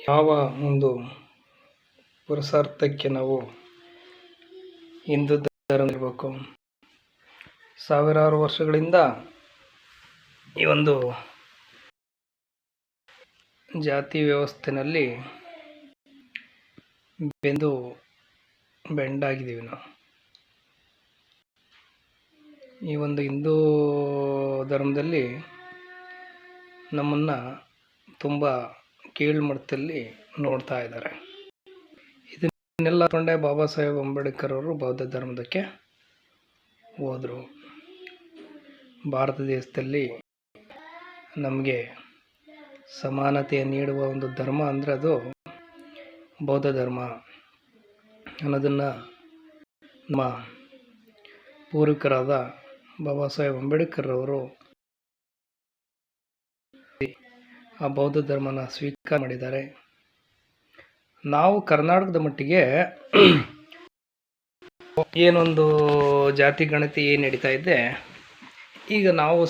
ಯಾವ ಒಂದು ಪುರುಷಾರ್ಥಕ್ಕೆ ನಾವು ಹಿಂದೂ ಧರ್ಮ ಇರಬೇಕು. ಸಾವಿರಾರು ವರ್ಷಗಳಿಂದ ಈ ಒಂದು ಜಾತಿ ವ್ಯವಸ್ಥೆಯಲ್ಲಿ ಬೆಂದು ಬೆಂಡಾಗಿದ್ದೀವಿ ನಾವು. ಈ ಒಂದು ಹಿಂದೂ ಧರ್ಮದಲ್ಲಿ ನಮ್ಮನ್ನು ತುಂಬ ಕೀಳ್ಮಟ್ಟದಲ್ಲಿ ನೋಡ್ತಾ ಇದ್ದಾರೆ. ಇದನ್ನೆಲ್ಲ ಕೊಂಡೆ ಬಾಬಾ ಸಾಹೇಬ್ ಅಂಬೇಡ್ಕರ್ ಅವರು ಬೌದ್ಧ ಧರ್ಮದಕ್ಕೆ ಹೋದರು. ಭಾರತ ದೇಶದಲ್ಲಿ ನಮಗೆ ಸಮಾನತೆ ನೀಡುವ ಒಂದು ಧರ್ಮ ಅಂದರೆ ಅದು ಬೌದ್ಧ ಧರ್ಮ ಅನ್ನೋದನ್ನು ನಮ್ಮ ಪೂರ್ವಿಕರಾದ ಬಾಬಾ ಸಾಹೇಬ್ ಅಂಬೇಡ್ಕರ್ ಅವರು ಆ ಬೌದ್ಧ ಧರ್ಮನ ಸ್ವೀಕಾರ ಮಾಡಿದ್ದಾರೆ. ನಾವು ಕರ್ನಾಟಕದ ಮಟ್ಟಿಗೆ ಏನೊಂದು ಜಾತಿ ಗಣತಿ ಏನು ನಡೀತಾ ಇದೆ, ಈಗ ನಾವು